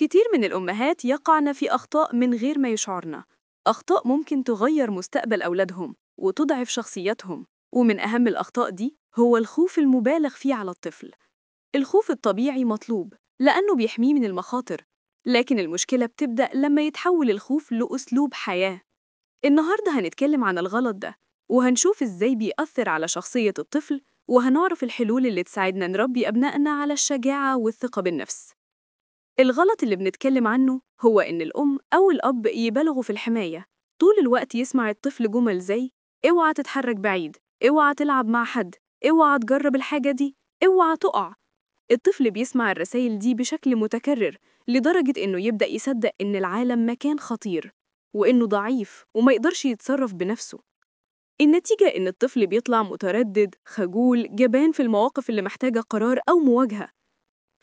كتير من الأمهات يقعن في أخطاء من غير ما يشعرن، أخطاء ممكن تغير مستقبل أولادهم وتضعف شخصيتهم. ومن أهم الأخطاء دي هو الخوف المبالغ فيه على الطفل. الخوف الطبيعي مطلوب لأنه بيحميه من المخاطر، لكن المشكلة بتبدأ لما يتحول الخوف لأسلوب حياة. النهاردة هنتكلم عن الغلط ده، وهنشوف إزاي بيأثر على شخصية الطفل، وهنعرف الحلول اللي تساعدنا نربي أبنائنا على الشجاعة والثقة بالنفس. الغلط اللي بنتكلم عنه هو إن الأم أو الأب يبالغوا في الحماية، طول الوقت يسمع الطفل جمل زي اوعى تتحرك بعيد، اوعى تلعب مع حد، اوعى تجرب الحاجة دي، اوعى تقع. الطفل بيسمع الرسائل دي بشكل متكرر لدرجة إنه يبدأ يصدق إن العالم مكان خطير، وإنه ضعيف وما يقدرش يتصرف بنفسه. النتيجة إن الطفل بيطلع متردد، خجول، جبان في المواقف اللي محتاجة قرار أو مواجهة.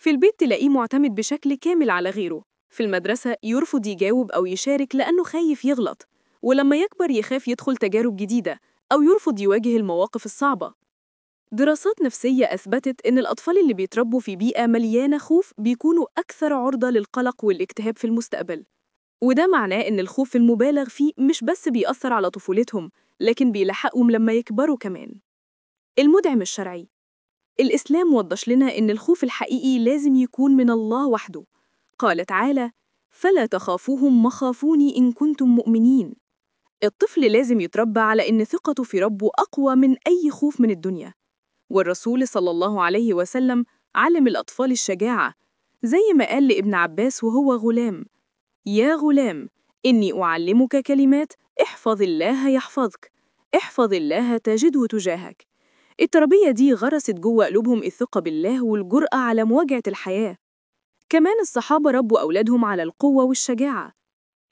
في البيت تلاقيه معتمد بشكل كامل على غيره، في المدرسة يرفض يجاوب أو يشارك لأنه خايف يغلط، ولما يكبر يخاف يدخل تجارب جديدة أو يرفض يواجه المواقف الصعبة. دراسات نفسية أثبتت إن الأطفال اللي بيتربوا في بيئة مليانة خوف بيكونوا أكثر عرضة للقلق والاكتئاب في المستقبل. وده معناه إن الخوف المبالغ فيه مش بس بيأثر على طفولتهم، لكن بيلحقهم لما يكبروا كمان. المدعم الشرعي. الإسلام وضح لنا إن الخوف الحقيقي لازم يكون من الله وحده. قال تعالى: فلا تخافوهم وخافوني إن كنتم مؤمنين. الطفل لازم يتربى على إن ثقته في ربه أقوى من أي خوف من الدنيا. والرسول صلى الله عليه وسلم علم الأطفال الشجاعة، زي ما قال لابن عباس وهو غلام: يا غلام، إني أعلمك كلمات، احفظ الله يحفظك، احفظ الله تجده تجاهك. التربية دي غرست جوه قلوبهم الثقة بالله والجرأة على مواجهة الحياة. كمان الصحابة ربوا أولادهم على القوة والشجاعة.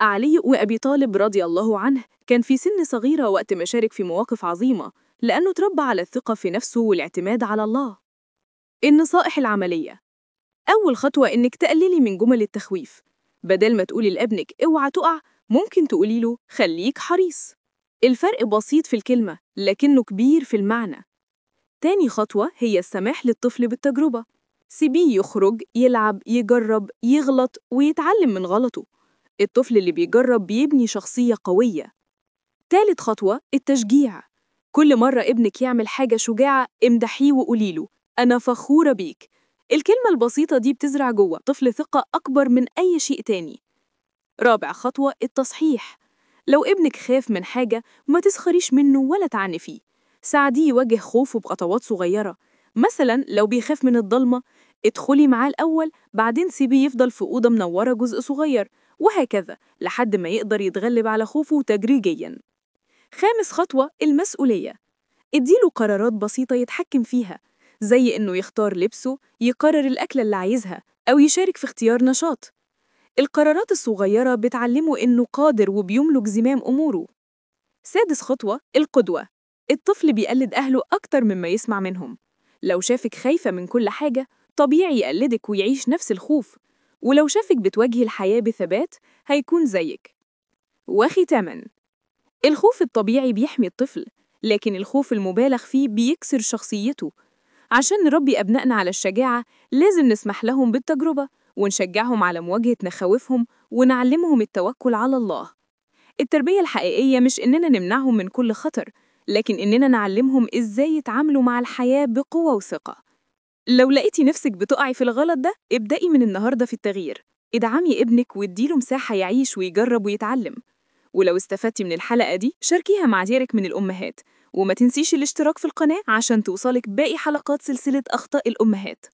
علي وأبي طالب رضي الله عنه كان في سن صغيرة وقت ما شارك في مواقف عظيمة، لأنه تربى على الثقة في نفسه والاعتماد على الله. النصائح العملية: أول خطوة إنك تقللي من جمل التخويف. بدل ما تقولي لابنك اوعى تقع، ممكن تقولي له خليك حريص. الفرق بسيط في الكلمة لكنه كبير في المعنى. تاني خطوة هي السماح للطفل بالتجربة. سيبيه يخرج، يلعب، يجرب، يغلط ويتعلم من غلطه. الطفل اللي بيجرب بيبني شخصية قوية. تالت خطوة التشجيع. كل مرة ابنك يعمل حاجة شجاعة امدحيه وقوليله أنا فخورة بيك. الكلمة البسيطة دي بتزرع جوه طفل ثقة أكبر من أي شيء تاني. رابع خطوة التصحيح. لو ابنك خاف من حاجة ما تسخريش منه ولا تعنفيه، ساعديه يواجه خوفه بخطوات صغيرة. مثلا لو بيخاف من الضلمة، ادخلي معاه الأول، بعدين سيبيه يفضل في أوضة منورة جزء صغير، وهكذا لحد ما يقدر يتغلب على خوفه تدريجياً. خامس خطوة المسؤولية. اديله قرارات بسيطة يتحكم فيها، زي إنه يختار لبسه، يقرر الأكلة اللي عايزها، أو يشارك في اختيار نشاط. القرارات الصغيرة بتعلمه إنه قادر وبيملك زمام أموره. سادس خطوة القدوة. الطفل بيقلد أهله أكتر مما يسمع منهم. لو شافك خايفة من كل حاجة، طبيعي يقلدك ويعيش نفس الخوف. ولو شافك بتواجهي الحياة بثبات، هيكون زيك. وختاماً، الخوف الطبيعي بيحمي الطفل، لكن الخوف المبالغ فيه بيكسر شخصيته. عشان نربي أبنائنا على الشجاعة، لازم نسمح لهم بالتجربة، ونشجعهم على مواجهة مخاوفهم، ونعلمهم التوكل على الله. التربية الحقيقية مش إننا نمنعهم من كل خطر، لكن إننا نعلمهم إزاي يتعاملوا مع الحياة بقوة وثقة. لو لقيتي نفسك بتقعي في الغلط ده، ابدأي من النهاردة في التغيير. ادعمي ابنك واديله مساحة يعيش ويجرب ويتعلم. ولو استفدتي من الحلقة دي، شاركيها مع غيرك من الأمهات، وما تنسيش الاشتراك في القناة عشان توصلك باقي حلقات سلسلة أخطاء الأمهات.